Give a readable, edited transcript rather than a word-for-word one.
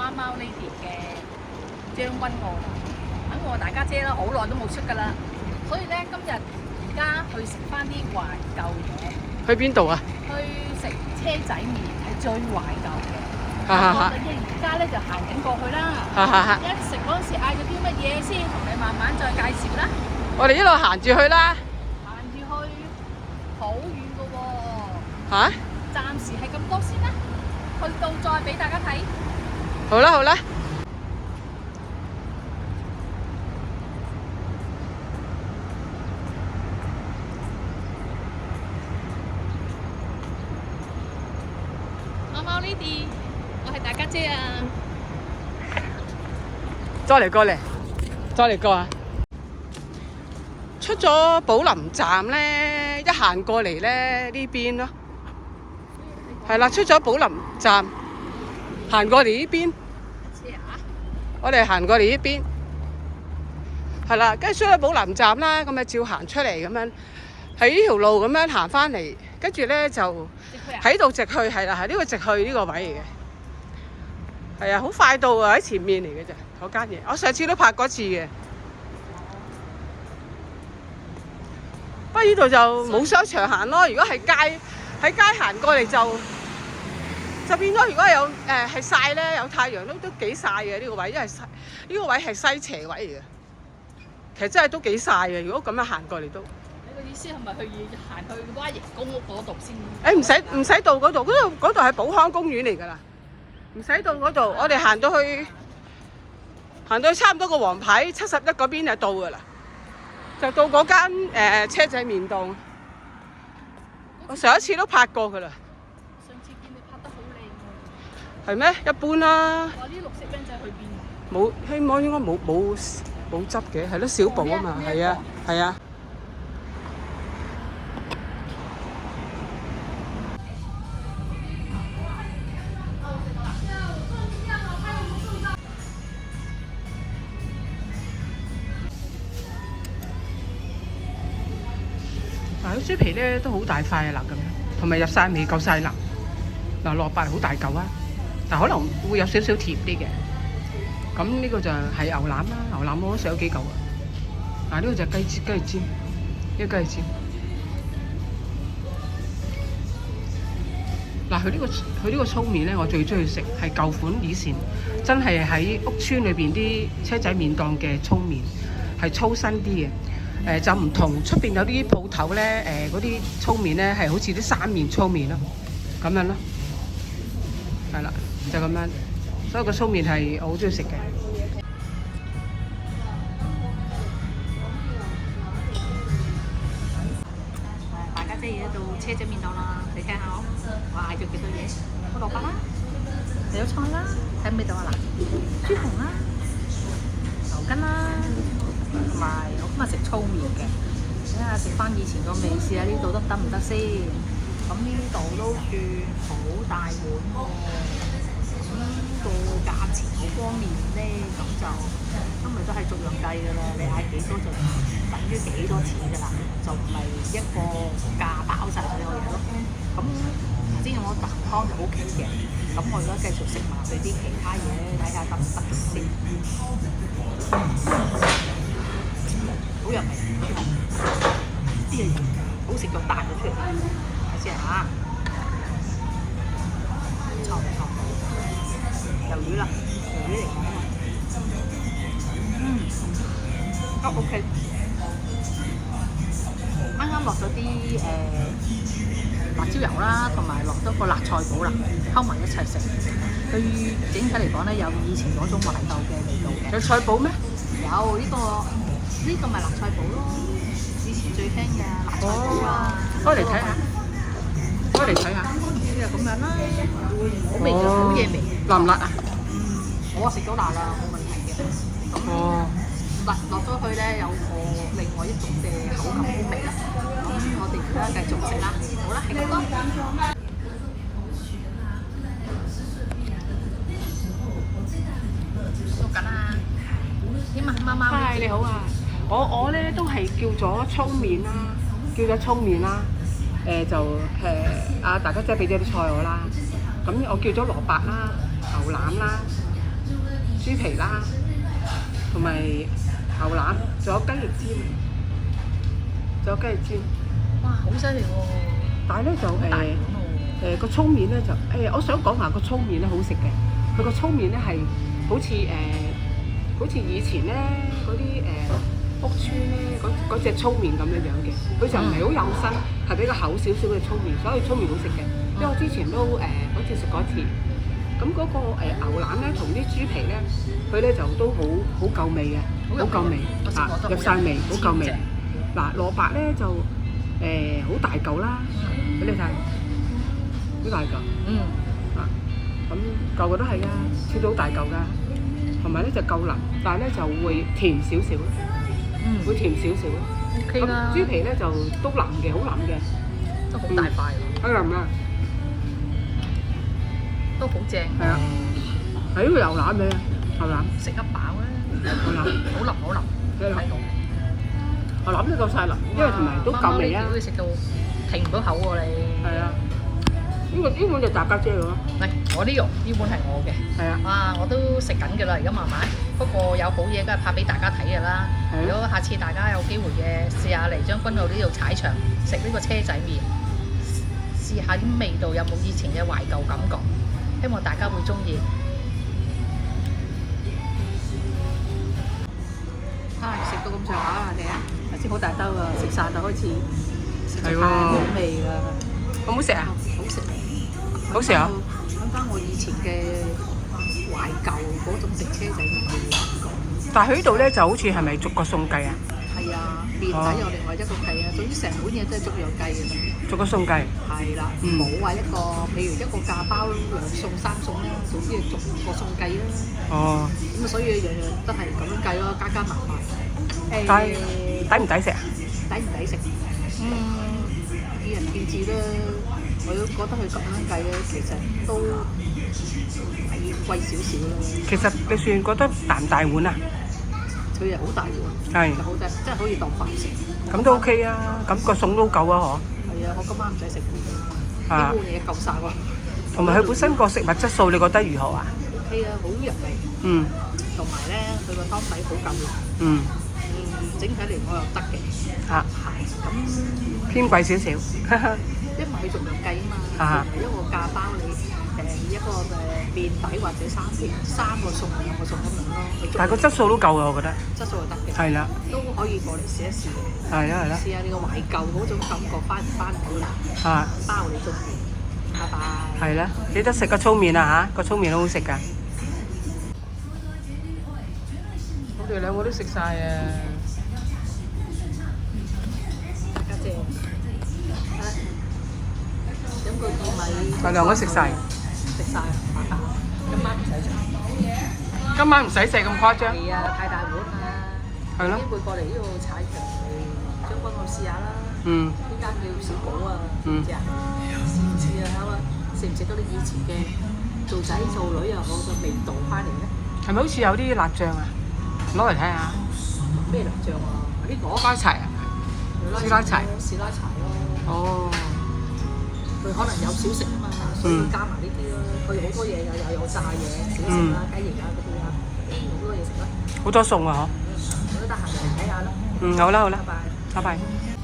貓貓呢邊嘅將軍澳啦。咁我大家姐啦，好耐都冇出㗎啦，所以咧今日而家去食翻啲懷舊嘢。去邊度啊？去食車仔麵係最懷舊嘅。哈哈哈！我哋而家咧就行緊過去啦。哈哈哈！一食嗰陣時嗌咗啲乜嘢先，同你慢慢再介紹啦。我哋一路行住去啦。行住去好遠㗎喎。嚇？暫時係咁多先啦，去到再俾大家睇。好啦好啦。貓貓呢啲，我係大家姐啊！再嚟過嚟，再嚟過啊！出咗寶林站咧，一行過嚟咧呢邊咯。係啦，出咗寶林站，行過嚟呢邊。我哋行過嚟呢邊。係啦，跟住出咗寶林站啦，咁咪照行出嚟咁樣，喺呢條路咁樣行翻嚟，跟住咧就喺度直去，係啦，係呢個直去呢個位嚟嘅。係啊，好快到啊！喺前面嚟嘅啫，嗰間嘢。我上次都拍過一次嘅。不過呢度就冇商場行咯。如果係街喺街行過嚟就變咗。如果有係曬咧，有太陽都幾曬嘅呢個位，因為呢個位係西斜位嚟嘅。其實真係都幾曬嘅。如果咁樣行過嚟都。你個意思係咪行去蛙形公屋嗰度先？唔使到嗰度，嗰度係寶康公園嚟㗎啦。唔使到嗰度，我哋行到去差唔多個黃牌71嗰邊就到㗎啦，就到嗰間車仔麵檔。我上一次都拍過㗎啦。上次見你拍得好靚喎。係咩？一般啦。話啲綠色 van 仔去邊？冇，希望應該冇執嘅，係咯，小寶啊嘛，係啊，係啊。嗱，啲豬皮咧都好大塊啊，嗱咁樣，同埋入晒味，夠晒辣。嗱，蘿蔔好大嚿啊，但可能會有少少甜啲嘅。咁呢個就係牛腩啦，牛腩我都食咗幾嚿啊。嗱，呢個就係雞尖，呢個雞尖。嗱，佢呢個粗麵咧，我最中意食係舊款以前真係喺屋村裏邊啲車仔麵檔嘅粗麵，係粗身啲嘅。就唔同出邊有啲鋪頭咧，嗰啲粗麵咧係好似啲生麵粗麵咯，咁樣咯，係啦，就咁樣，所以個粗麵係我好中意食嘅。大家姐而家到車仔麵檔啦，你聽下我嗌咗幾多嘢？有蘿蔔啦，有菜啦，睇唔睇到啊嗱？豬紅啦，牛筋啦。同埋我今日食粗麵嘅，睇下食翻以前個味，試下呢度得唔得先。咁呢度都算好大碗喎。咁個價錢嗰方面咧，咁就因為都係逐樣計㗎啦。你嗌幾多就等於幾多錢㗎啦，就唔係一個價包晒所有嘢咯。咁頭先我啖湯就 O K 嘅，咁我而家繼續食埋佢啲其他嘢，睇下得唔得先。好入味，啲嘢好食到彈咗出嚟，睇先嚇，唔錯唔錯，魷魚啦，魷魚嚟講啊，都 OK，啱啱落咗啲辣椒油啦，同埋落咗個辣菜脯啦，溝埋一齊食，佢整體嚟講咧有以前嗰種懷舊嘅味道嘅。有菜脯咩？有呢個咪辣菜脯咯，以前最興嘅辣菜脯啊！開嚟睇下，開嚟睇下，呢就咁樣啦，好味嘅，好嘢味。辣唔辣啊？我食到辣啦，冇問題嘅。咁辣落咗去咧，有個另外一種嘅口感好味啦。咁我哋而家繼續食啦，好啦，係咁多。做緊啊！點啊，貓貓？嗨，你好啊！我咧都係叫咗粗麵啦，大家姐俾咗啲菜我啦。咁我叫咗蘿蔔啦、牛腩啦、豬皮啦，同埋牛腩，仲有雞翼尖，仲有雞翼尖。哇，好犀利喎！但係咧就大碗喎。個粗麵咧就我想講話個粗麵咧好食嘅，佢個粗麵咧係好似以前咧嗰啲屋村咧嗰隻粗麵咁樣樣嘅，佢就唔係好幼身，係比較厚少少嘅粗麵，所以粗麵好食嘅。因為我之前都好似食過一次，咁嗰個牛腩咧同啲豬皮咧，佢咧就都好夠味嘅，好夠味嚇，入晒味，好夠味。嗱，蘿蔔咧就好大嚿啦，俾你睇，好大嚿。咁嚿個都係㗎，切到好大嚿㗎，同埋咧就夠腍，但係咧就會甜少少，會甜少少。OK 啦。豬皮咧就都腍嘅，好腍嘅，都好大塊喎。好腍啊！都好正。係啊，係呢個牛腩味啊，牛腩食得飽啦。牛腩好腍好腍，睇到。牛腩都夠晒腍，因為同埋都夠味啊。可以食到停唔到口喎你。係啊，呢碗就大家姐咯。嚟，我呢肉呢碗係我嘅。係啊。哇！我都食緊㗎啦，而家慢慢。不過有好嘢梗係拍俾大家睇㗎啦。如果下次大家有機會嘅，試下嚟將軍澳呢度踩場食呢個車仔麵，試下啲味道有冇以前嘅懷舊感覺。希望大家會中意。食到咁上下啦，你啊！頭先好大兜啊，食晒就開始食太好味啦。好唔好食啊？好食。好食啊！諗翻我以前嘅懷舊嗰種食車仔麵嘅感覺。但係佢呢度咧就好似係咪逐個餸計啊？係啊，麵仔有另外一個計啊，總之成碗嘢都係逐樣計嘅。逐個餸計。係啦，冇話一個，譬如一個架包兩餸三餸啦，總之係逐個餸計啦。哦。咁啊，所以樣樣都係咁樣計咯，加加埋埋。但係抵唔抵食啊？抵唔抵食？見仁見智啦。我都覺得佢咁樣計咧，其實都貴少少啦。其實你算覺得大唔大碗啊？佢又好大碗，係好大，真係可以當飯食。咁都 OK 啊，咁個餸都夠啊，嗬。係啊，我今晚唔使食飯，啊，呢碗嘢夠晒喎。同埋佢本身個食物質素，你覺得如何啊 ？OK 啊，好入味。嗯。同埋咧，佢個湯底好夠濃。嗯。整體嚟我又得嘅。嚇。係。咁偏貴少少。因為佢逐樣計啊嘛，一個架包你一個麵底或者三個餸兩個餸咁樣咯。但係個質素都夠啊，我覺得。質素就得嘅。係啦。都可以過嚟試一試嘅。係啦係啦。試下你個懷舊嗰種感覺翻唔翻到嚟？嚇。包你中意。拜拜。係啦，記得食個粗麵啊嚇，個粗麵好好食㗎。我哋兩個都食晒啊！家姐。飲個薏米。我兩個食晒。食晒，今晚唔使食。今晚唔使食咁誇張。係啊，太大碗啦。係咯。有機會過嚟呢度踩場嚟將軍澳試下啦。嗯。呢間叫小寶啊，知唔知啊？試唔試啊？睇下食唔食到你以前嘅做仔做女又好嘅味道翻嚟咧？係咪好似有啲辣醬啊？攞嚟睇下。咩辣醬啊？呢個師奶柴啊？師奶柴。師奶柴咯。哦。佢可能有小食啊嘛，所以加埋呢啲咯。佢好多嘢有炸嘢、小食啦、雞翼啊嗰啲啊，好多嘢食啦。好多餸啊！嗬。我都得閒嚟睇下啦。好啦好啦。拜拜。拜拜。